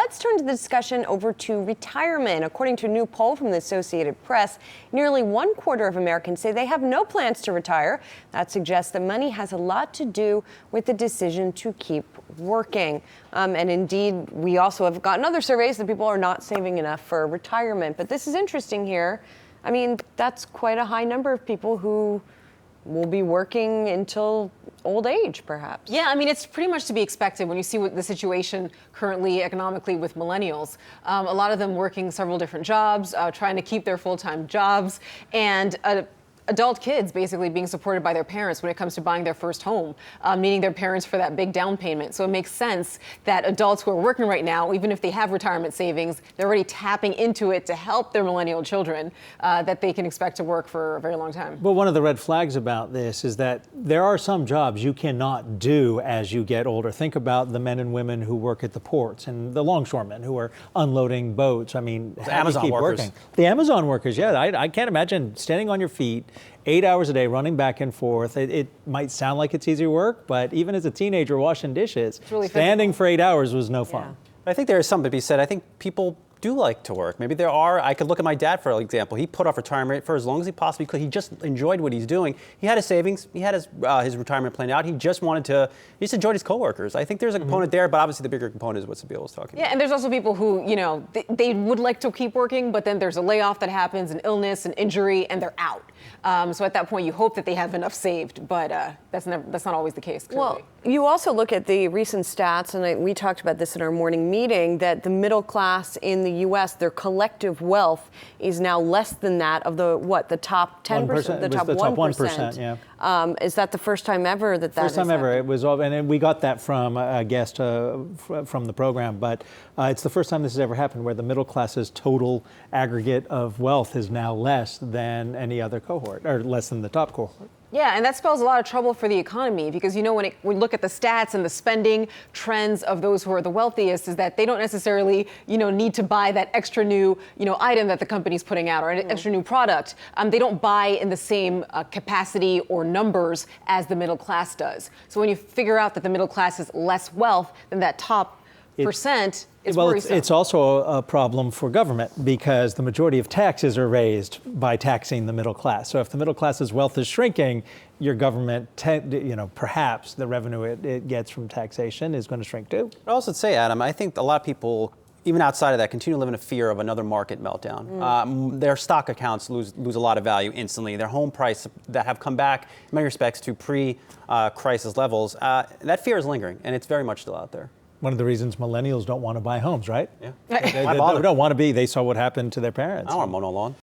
let's turn to the discussion over to retirement. According to a new poll from the Associated Press, nearly 1/4 of Americans say they have no plans to retire. That suggests that money has a lot to do with the decision to keep working. And indeed, we also have gotten other surveys that people are not saving enough for retirement. But this is interesting here. I mean, that's quite a high number of people who will be working until old age, perhaps. Yeah, I mean, it's pretty much to be expected when you see what the situation currently economically with millennials. A lot of them working several different jobs, trying to keep their full-time jobs, and adult kids basically being supported by their parents when it comes to buying their first home, needing their parents for that big down payment. So it makes sense that adults who are working right now, even if they have retirement savings, they're already tapping into it to help their millennial children that they can expect to work for a very long time. But one of the red flags about this is that there are some jobs you cannot do as you get older. Think about the men and women who work at the ports and the longshoremen who are unloading boats. I mean, the Amazon workers. Working? The Amazon workers, yeah. I can't imagine standing on your feet 8 hours a day, running back and forth. It might sound like it's easy work, but even as a teenager washing dishes, really standing for 8 hours was no fun. I think there is something to be said. I think people do like to work. Maybe there are. I could look at my dad, for example. He put off retirement for as long as he possibly could. He just enjoyed what he's doing. He had his savings. He had his retirement planned out. He just enjoyed his coworkers. I think there's a component there, but obviously the bigger component is what Sibile was talking about. Yeah, and there's also people who, they would like to keep working, but then there's a layoff that happens, an illness, an injury, and they're out. So at that point, you hope that they have enough saved, but that's not always the case. Clearly. Well, you also look at the recent stats, and we talked about this in our morning meeting, that the middle class in the U.S., their collective wealth is now less than that of the top 10%, the top 1%. Yeah. Is that the first time ever that First time ever. It was, and we got that from a guest from the program, but it's the first time this has ever happened where the middle class's total aggregate of wealth is now less than any other cohort, or less than the top cohort. Yeah, and that spells a lot of trouble for the economy because, when we look at the stats and the spending trends of those who are the wealthiest, is that they don't necessarily, need to buy that extra new, item that the company's putting out or an extra new product. They don't buy in the same capacity or numbers as the middle class does. So when you figure out that the middle class has less wealth than that top percent, it's worrisome. It's also a problem for government because the majority of taxes are raised by taxing the middle class. So if the middle class's wealth is shrinking, your government, perhaps the revenue it gets from taxation is going to shrink too. I'd also say, Adam, I think a lot of people, even outside of that, continue to live in a fear of another market meltdown. Their stock accounts lose a lot of value instantly. Their home price that have come back in many respects to pre-crisis levels, that fear is lingering, and it's very much still out there. One of the reasons millennials don't want to buy homes, right? Yeah. They don't want to be. They saw what happened to their parents. I don't want to mow no lawn.